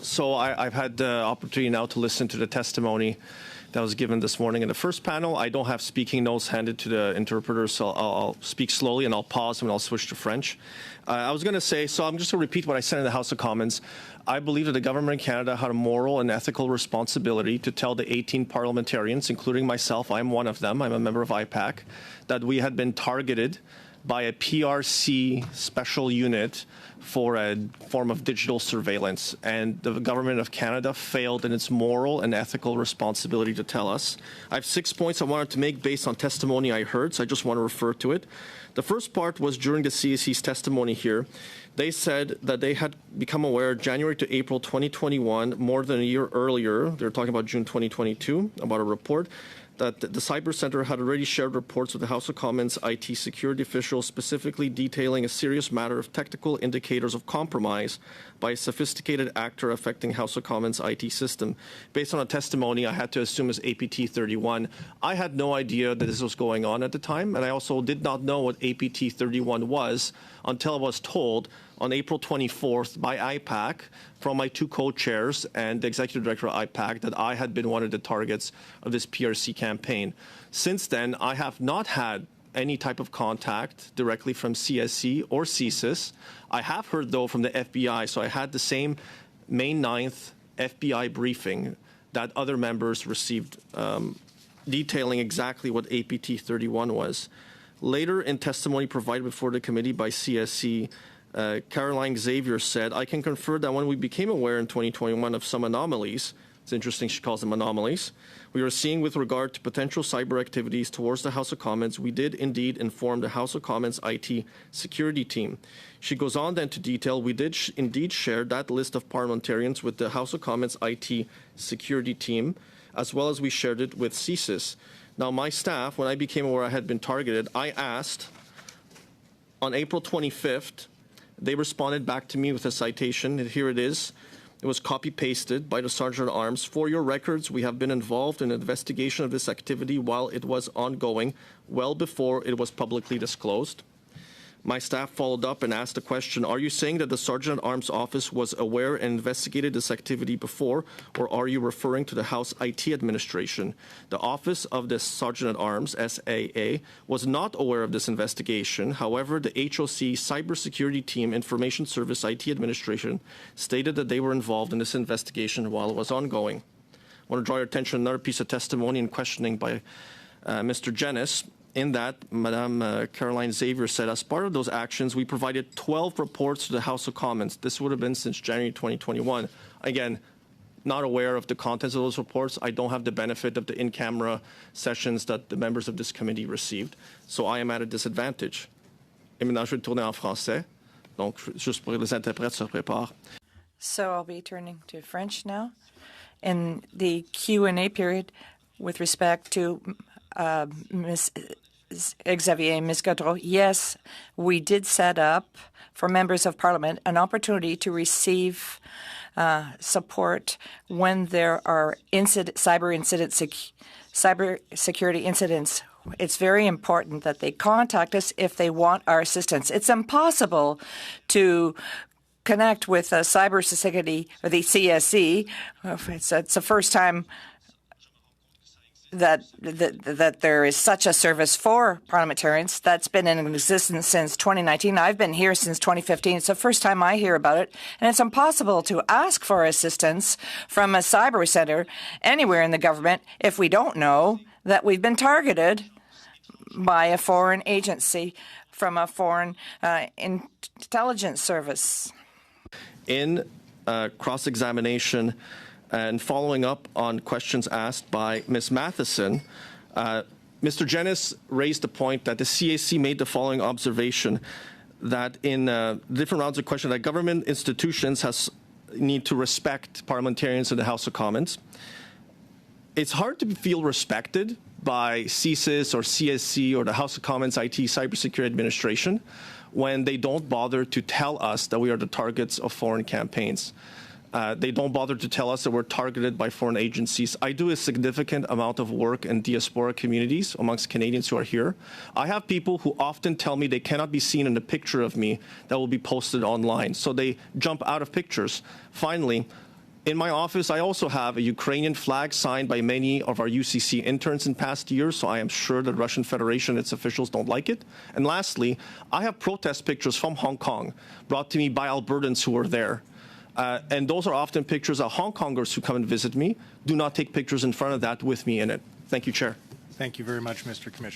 So I've had the opportunity now to listen to the testimony that was given this morning in the first panel. I don't have speaking notes handed to the interpreter, so I'll speak slowly and I'll pause and I'll switch to French. I was going to say, so I'm just going to repeat what I said in the House of Commons. I believe that the government in Canada had a moral and ethical responsibility to tell the 18 parliamentarians, including myself, I'm one of them, I'm a member of IPAC, that we had been targeted by a PRC special unit for a form of digital surveillance. And the government of Canada failed in its moral and ethical responsibility to tell us. I have 6 points I wanted to make based on testimony I heard, so I just want to refer to it. The first part was during the CAC's testimony here. They said that they had become aware January to April 2021, more than a year earlier, they're talking about June 2022, about a report, that the Cyber Center had already shared reports with the House of Commons IT security officials, specifically detailing a serious matter of technical indicators of compromise by a sophisticated actor affecting House of Commons IT system. Based on a testimony I had to assume is APT 31. I had no idea that this was going on at the time, and I also did not know what APT 31 was until I was told on April 24th by IPAC from my two co-chairs and the executive director of IPAC that I had been one of the targets of this PRC campaign. Since then, I have not had any type of contact directly from CSC or CSIS. I have heard, though, from the FBI, so I had the same May 9th FBI briefing that other members received, detailing exactly what APT 31 was. Later in testimony provided before the committee by CSC, Caroline Xavier said, I can confirm that when we became aware in 2021 of some anomalies, it's interesting she calls them anomalies, we were seeing with regard to potential cyber activities towards the House of Commons, we did indeed inform the House of Commons IT security team. She goes on then to detail, we did indeed share that list of parliamentarians with the House of Commons IT security team, as well as we shared it with CSIS. Now, my staff, when I became aware I had been targeted, I asked on April 25th, they responded back to me with a citation, and here it is. It was copy-pasted by the Sergeant at Arms. For your records, we have been involved in an investigation of this activity while it was ongoing, well before it was publicly disclosed. My staff followed up and asked the question, are you saying that the Sergeant at Arms office was aware and investigated this activity before, or are you referring to the House IT administration? The office of the Sergeant at Arms, SAA, was not aware of this investigation. However, the HOC Cybersecurity Team Information Service IT administration stated that they were involved in this investigation while it was ongoing. I want to draw your attention to another piece of testimony and questioning by Mr. Jennis. In that, Madame Caroline Xavier said, as part of those actions, we provided 12 reports to the House of Commons. This would have been since January 2021. Again, not aware of the contents of those reports. I don't have the benefit of the in-camera sessions that the members of this committee received. So I am at a disadvantage. Et maintenant, je vais tourner en français. Donc, juste pour que les interprètes se préparent. So I'll be turning to French now. In the Q&A period, with respect to Ms. Xavier and Ms. Gaudreau, yes, we did set up for members of Parliament an opportunity to receive support when there are cyber security incidents. It's very important that they contact us if they want our assistance. It's impossible to connect with cybersecurity or the CSE. It's the first time that there is such a service for parliamentarians. That's been in existence since 2019. I've been here since 2015. It's the first time I hear about it. And it's impossible to ask for assistance from a cyber center anywhere in the government if we don't know that we've been targeted by a foreign agency from a foreign intelligence service. In cross-examination, and following up on questions asked by Ms. Matheson, Mr. Jennis raised the point that the CAC made the following observation, that in different rounds of questions that government institutions need to respect parliamentarians in the House of Commons. It's hard to feel respected by CSIS or CSC or the House of Commons IT Cybersecurity Administration when they don't bother to tell us that we are the targets of foreign campaigns. They don't bother to tell us that we're targeted by foreign agencies. I do a significant amount of work in diaspora communities amongst Canadians who are here. I have people who often tell me they cannot be seen in a picture of me that will be posted online, so they jump out of pictures. Finally, in my office, I also have a Ukrainian flag signed by many of our UCC interns in past years, so I am sure the Russian Federation and its officials don't like it. And lastly, I have protest pictures from Hong Kong brought to me by Albertans who were there. And those are often pictures of Hong Kongers who come and visit me. Do not take pictures in front of that with me in it. Thank you, Chair. Thank you very much, Mr. Commissioner.